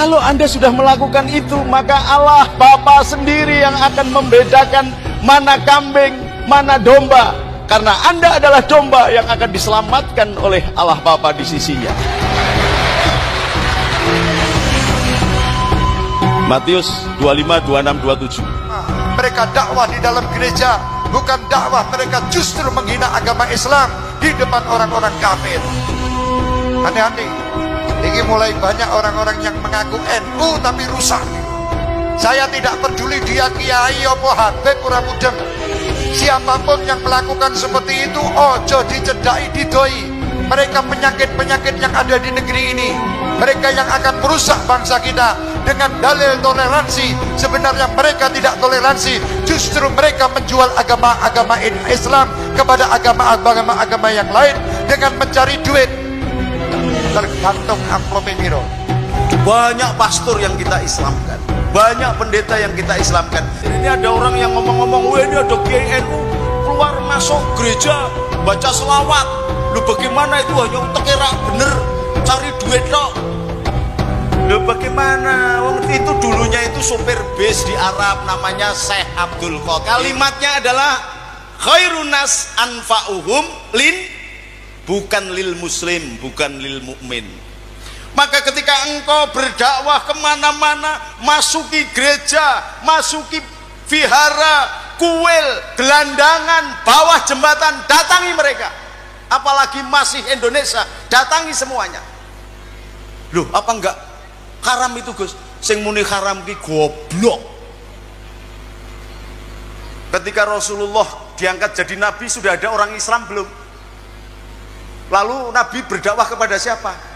Kalau Anda sudah melakukan itu, maka Allah Bapa sendiri yang akan membedakan mana kambing, mana domba. Karena Anda adalah domba yang akan diselamatkan oleh Allah Bapa di sisinya. Matius 25, 26, 27. Mereka dakwah di dalam gereja, bukan dakwah, mereka justru menghina agama Islam di depan orang-orang kafir. Hati-hati, ini mulai banyak orang-orang yang mengaku NU tapi rusak. Saya tidak peduli dia kiai opo habib ora mudeng. Siapapun yang melakukan seperti itu, ojo dicedai didoi. Mereka penyakit-penyakit yang ada di negeri ini, mereka yang akan merusak bangsa kita dengan dalil toleransi. Sebenarnya mereka tidak toleransi, justru mereka menjual agama-agama Islam kepada agama-agama yang lain dengan mencari duit. Tergantung amplopnya piro. Banyak pastor yang kita Islamkan, banyak pendeta yang kita Islamkan. Ini ada orang yang ngomong-ngomong, wah ini ada GNU keluar masuk gereja baca selawat. Lu bagaimana itu hanya tekera bener cari duit loh. Lu bagaimana? Wong itu dulunya itu sopir bis di Arab namanya Syekh Abdul Qadir. Kalimatnya adalah khairun nas anfa'uhum lin, bukan lil muslim, bukan lil mukmin. Maka ketika engkau berdakwah kemana-mana, masuki gereja, masuki vihara, kuil, gelandangan, bawah jembatan, datangi mereka. Apalagi masih Indonesia, datangi semuanya. Loh, apa enggak haram itu, Gus? Sing muni haram ki goblok. Ketika Rasulullah diangkat jadi nabi, sudah ada orang Islam belum? Lalu nabi berdakwah kepada siapa?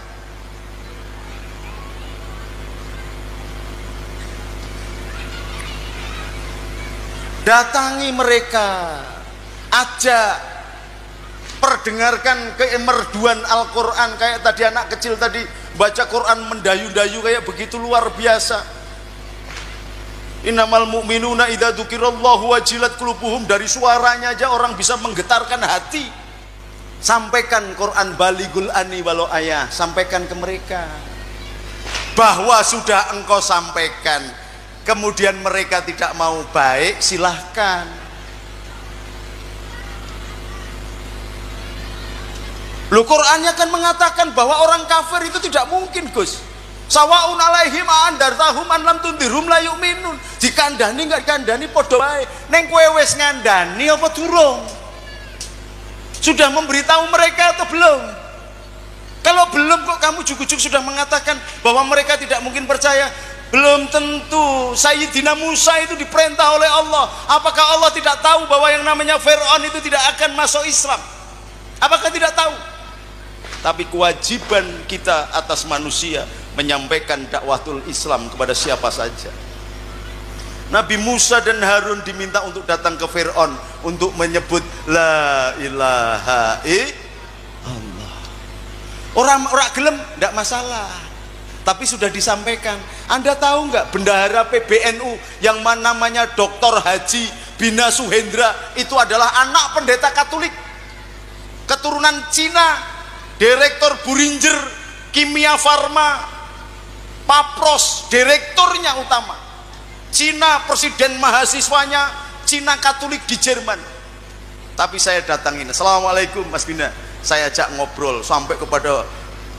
Datangi mereka, ajak, perdengarkan kemerduan Al-Quran. Kayak tadi anak kecil tadi baca Quran mendayu-dayu kayak begitu luar biasa. Innamal mu'minuna idza dzukirallahu wajilat qulubuhum. Dari suaranya aja orang bisa menggetarkan hati. Sampaikan Quran baligul ani walau ayah, sampaikan ke mereka bahwa sudah engkau sampaikan, kemudian mereka tidak mau baik, silahkan. Loh, Qur'annya kan mengatakan bahwa orang kafir itu tidak mungkin, Gus. Sawaun alaihim andartahum an lam tundirhum la yu'minun. Dikandani enggak dikandani padha wae. Ning kowe wis ngandani apa durung? Sudah memberitahu mereka atau belum? Kalau belum, kok kamu jujuk-jujuk sudah mengatakan bahwa mereka tidak mungkin percaya? Belum tentu. Sayyidina Musa itu diperintah oleh Allah. Apakah Allah tidak tahu bahwa yang namanya Fir'aun itu tidak akan masuk Islam? Apakah tidak tahu? Tapi kewajiban kita atas manusia menyampaikan dakwatul Islam kepada siapa saja. Nabi Musa dan Harun diminta untuk datang ke Fir'aun untuk menyebut la ilaha illallah. Orang gelem tidak masalah, tapi sudah disampaikan. Anda tahu nggak bendahara PBNU yang namanya Dr. Haji Bina Suhendra itu adalah anak pendeta Katolik, keturunan Cina, direktur Buringer Kimia Farma, Papros, direkturnya utama Cina, presiden mahasiswanya Cina Katolik di Jerman. Tapi saya datangin, assalamualaikum Mas Bina, saya ajak ngobrol sampai kepada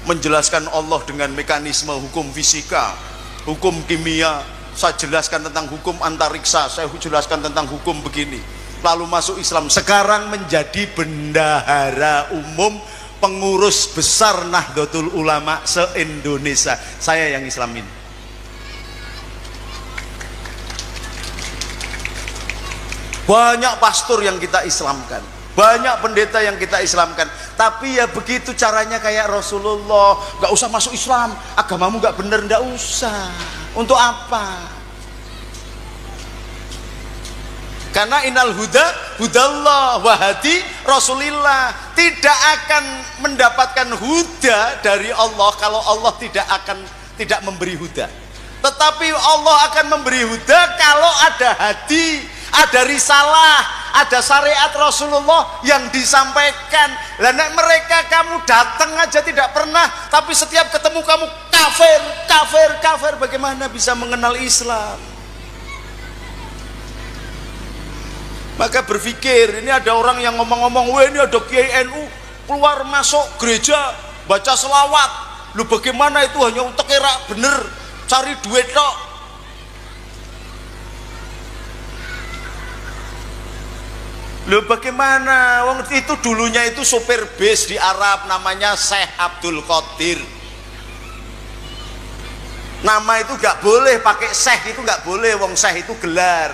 menjelaskan Allah dengan mekanisme hukum fisika, hukum kimia. Saya jelaskan tentang hukum antariksa, saya jelaskan tentang hukum begini. Lalu masuk Islam, sekarang menjadi bendahara umum, pengurus besar Nahdlatul Ulama se-Indonesia. Saya yang Islamin. Banyak pastor yang kita Islamkan, banyak pendeta yang kita Islamkan, tapi ya begitu caranya kayak Rasulullah. Gak usah masuk Islam, agamamu gak bener, gak usah. Untuk apa? Karena innal huda hudallah wahadi Rasulillah. Tidak akan mendapatkan huda dari Allah kalau Allah tidak memberi huda. Tetapi Allah akan memberi huda kalau ada hadi, ada risalah, ada syariat Rasulullah yang disampaikan. Lah nek mereka kamu datang aja tidak pernah, tapi setiap ketemu kamu kafir, kafir, kafir, bagaimana bisa mengenal Islam? Maka berpikir, ini ada orang yang ngomong-ngomong, wah ini ada Kiai NU keluar masuk gereja baca selawat. Lu bagaimana itu hanya untuk kira bener cari duit tok. Lu bagaimana? Wong itu dulunya itu sopir bis di Arab namanya Syekh Abdul Qadir. Nama itu gak boleh pakai Syekh, itu gak boleh, wong Syekh itu gelar.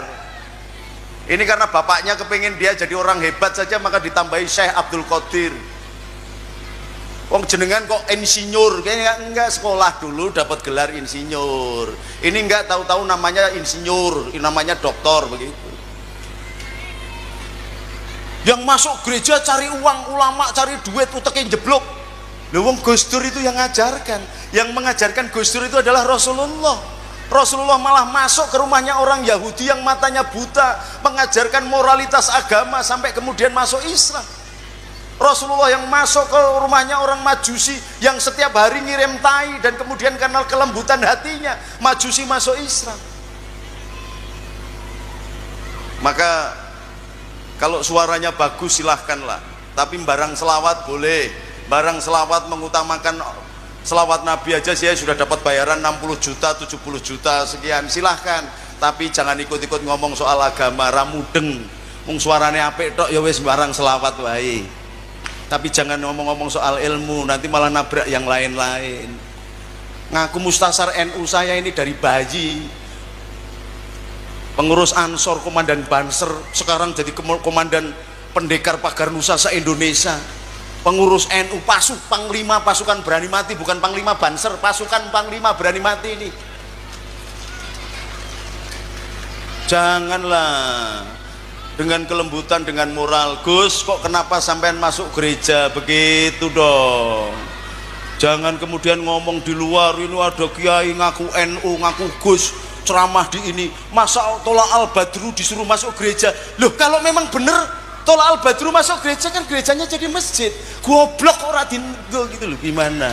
Ini karena bapaknya kepingin dia jadi orang hebat saja, maka ditambahi Syekh Abdul Qadir. Wong jenengan kok insinyur, kayaknya enggak sekolah dulu dapat gelar insinyur. Ini enggak tahu-tahu namanya insinyur, namanya doktor begitu. Yang masuk gereja cari uang, ulama cari duit, utekin jeblok. Loh, wong Gus Dur itu yang ngajarkan. Yang mengajarkan Gus Dur itu adalah Rasulullah. Rasulullah malah masuk ke rumahnya orang Yahudi yang matanya buta, mengajarkan moralitas agama sampai kemudian masuk Islam. Rasulullah yang masuk ke rumahnya orang Majusi yang setiap hari ngirim tai dan kemudian kenal kelembutan hatinya, Majusi masuk Islam. Maka kalau suaranya bagus silahkanlah, tapi barang selawat boleh. Barang selawat mengutamakan selawat Nabi aja saya sudah dapat bayaran 60 juta, 70 juta sekian, silahkan. Tapi jangan ikut-ikut ngomong soal agama, ramudeng. Mung suarane apik tok ya wis barang selawat wae. Tapi jangan ngomong-ngomong soal ilmu, nanti malah nabrak yang lain-lain. Ngaku mustasar NU saya ini dari bayi. Pengurus Ansor, komandan Banser, sekarang jadi komandan pendekar pagar Nusa se-Indonesia. Pengurus NU, panglima pasukan berani mati, bukan panglima Banser, pasukan panglima berani mati ini. Janganlah dengan kelembutan, dengan moral. Gus, kok kenapa sampean masuk gereja begitu dong? Jangan kemudian ngomong di luar, ini ada kiai ngaku NU, ngaku Gus, ceramah di ini, masa Tola Al-Badru disuruh masuk gereja. Loh, kalau memang bener Tola Al-Badru masuk gereja, kan gerejanya jadi masjid. Goblok orang dingo gitu loh, gimana?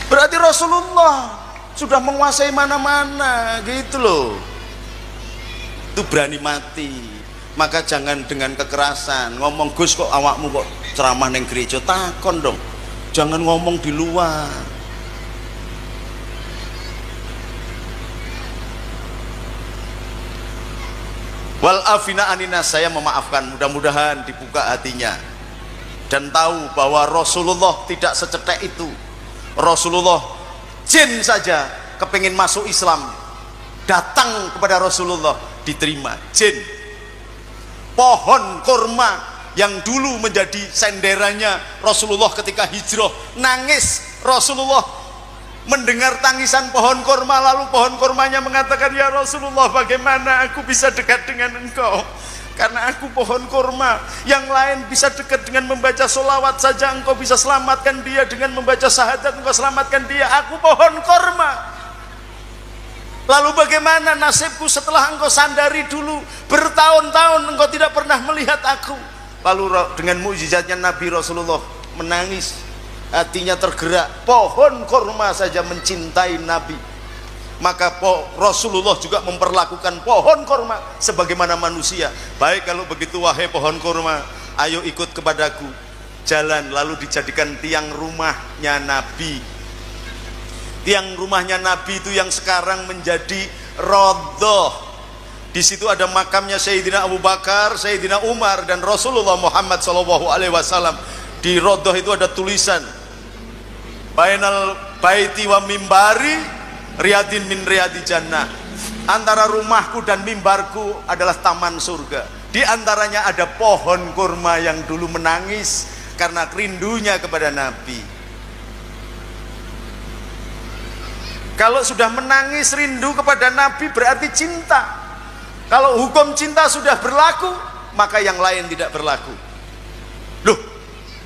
Berarti Rasulullah sudah menguasai mana-mana gitu loh. Itu berani mati. Maka jangan dengan kekerasan. Ngomong Gus kok awakmu kok ceramah neng gereja, takon dong. Jangan ngomong di luar. Wal afina anina, saya memaafkan, mudah-mudahan dibuka hatinya dan tahu bahwa Rasulullah tidak secetek itu. Rasulullah jin saja kepingin masuk Islam, datang kepada Rasulullah, diterima. Jin, pohon kurma yang dulu menjadi senderannya Rasulullah ketika hijrah, nangis Rasulullah mendengar tangisan pohon kurma, lalu pohon kurmanya mengatakan, ya Rasulullah, bagaimana aku bisa dekat dengan engkau? Karena aku pohon kurma, yang lain bisa dekat dengan membaca sholawat saja, engkau bisa selamatkan dia, dengan membaca syahadat engkau selamatkan dia, aku pohon kurma. Lalu bagaimana nasibku setelah engkau sandari dulu bertahun-tahun engkau tidak pernah melihat aku? Lalu dengan mukjizatnya Nabi Rasulullah menangis, hatinya tergerak. Pohon kurma saja mencintai Nabi. Maka Rasulullah juga memperlakukan pohon kurma sebagaimana manusia. Baik, kalau begitu wahai pohon kurma, ayo ikut kepadaku. Jalan, lalu dijadikan tiang rumahnya Nabi. Tiang rumahnya Nabi itu yang sekarang menjadi Raudhah. Di situ ada makamnya Sayyidina Abu Bakar, Sayyidina Umar, dan Rasulullah Muhammad SAW. Di Raudhah itu ada tulisan, bainal baiti wa mimbari riyadin min riyadi jannah. Antara rumahku dan mimbarku adalah taman surga. Di antaranya ada pohon kurma yang dulu menangis karena rindunya kepada Nabi. Kalau sudah menangis rindu kepada Nabi berarti cinta. Kalau hukum cinta sudah berlaku, maka yang lain tidak berlaku. Loh,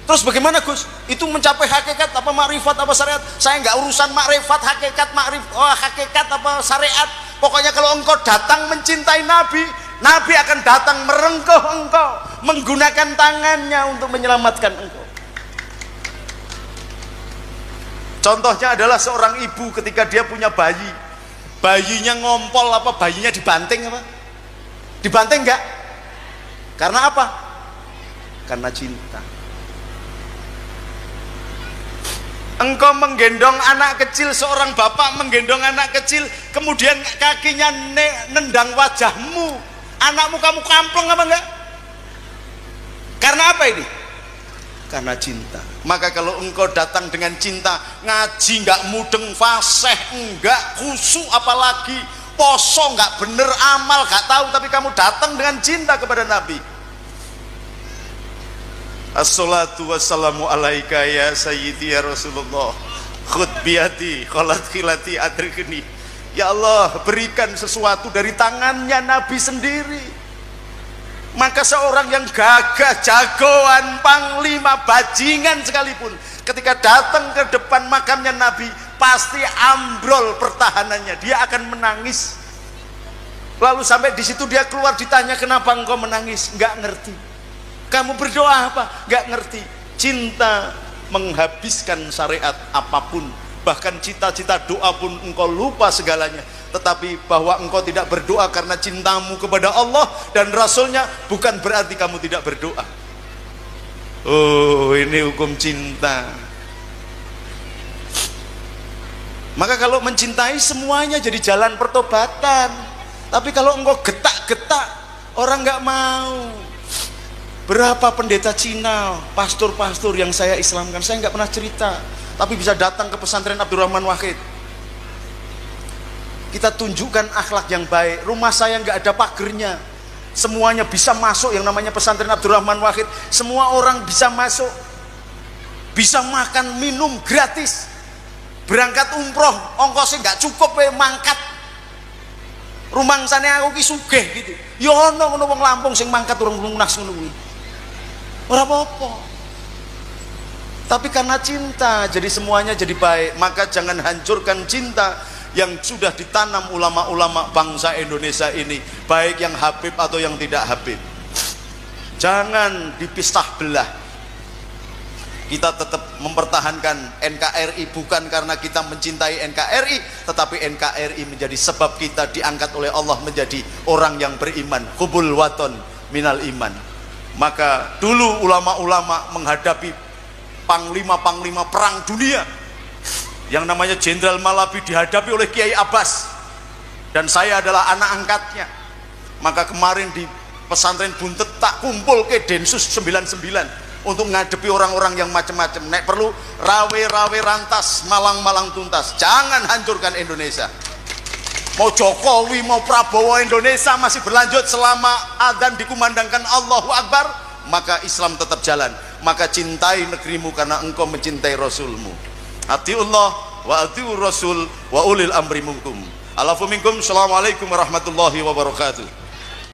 terus bagaimana Gus? Itu mencapai hakikat apa makrifat apa syariat? Saya nggak urusan makrifat, hakikat, hakikat apa syariat. Pokoknya kalau engkau datang mencintai Nabi, Nabi akan datang merengkuh engkau, menggunakan tangannya untuk menyelamatkan engkau. Contohnya adalah seorang ibu ketika dia punya bayi, bayinya ngompol apa, bayinya dibanting apa? Dibanting enggak? Karena apa? Karena cinta. Engkau menggendong anak kecil, seorang bapak menggendong anak kecil, kemudian kakinya nendang wajahmu, anakmu kamu kampleng apa enggak? Karena apa ini? Karena cinta. Maka kalau engkau datang dengan cinta, ngaji enggak mudeng, fasih enggak, khusyuk apalagi, poso enggak bener, amal enggak tahu, tapi kamu datang dengan cinta kepada Nabi. Assalatu wassalamu alaika ya sayyidi ya Rasulullah, khud biyati kholat khilati adrikni. Ya Allah, berikan sesuatu dari tangannya Nabi sendiri. Maka seorang yang gagah, jagoan, panglima, bajingan sekalipun, ketika datang ke depan makamnya Nabi, pasti ambrol pertahanannya, dia akan menangis. Lalu sampai di situ dia keluar, ditanya, kenapa engkau menangis? Enggak ngerti. Kamu berdoa apa? Enggak ngerti. Cinta menghabiskan syariat apapun, bahkan cita-cita doa pun engkau lupa segalanya. Tetapi bahwa engkau tidak berdoa karena cintamu kepada Allah dan Rasulnya, bukan berarti kamu tidak berdoa. Oh, ini hukum cinta. Maka kalau mencintai, semuanya jadi jalan pertobatan. Tapi kalau engkau getak-getak, orang nggak mau. Berapa pendeta Cina, pastor-pastor yang saya Islamkan, saya nggak pernah cerita, tapi bisa datang ke pesantren Abdurrahman Wahid. Kita tunjukkan akhlak yang baik. Rumah saya nggak ada pagernya, semuanya bisa masuk, yang namanya pesantren Abdurrahman Wahid. Semua orang bisa masuk, bisa makan minum gratis. Berangkat umroh ongkosnya nggak cukup, mangkat rumangsane aku ki sugih gitu. Ya ono wong Lampung sing mangkat urung lunas ngono kuwi. Ora apa-apa. Tapi karena cinta, jadi semuanya jadi baik. Maka jangan hancurkan cinta yang sudah ditanam ulama-ulama bangsa Indonesia ini, baik yang Habib atau yang tidak Habib. Jangan dipisah belah. Kita tetap mempertahankan NKRI, bukan karena kita mencintai NKRI, tetapi NKRI menjadi sebab kita diangkat oleh Allah menjadi orang yang beriman. Hubul waton minal iman. Maka dulu ulama-ulama menghadapi panglima-panglima perang dunia, yang namanya Jenderal Malabi dihadapi oleh Kiai Abbas, dan saya adalah anak angkatnya. Maka kemarin di pesantren Buntet tak kumpul ke Densus 99 untuk ngadepi orang-orang yang macam-macam. Nek perlu rawe-rawe rantas, malang-malang tuntas. Jangan hancurkan Indonesia. Mau Jokowi, mau Prabowo, Indonesia masih berlanjut selama adzan dikumandangkan Allahu Akbar, maka Islam tetap jalan. Maka cintai negerimu karena engkau mencintai Rasulmu. Atiullah wa atiur Rasul wa ulil amri minkum. Alafu minkum. Assalamualaikum warahmatullahi wabarakatuh.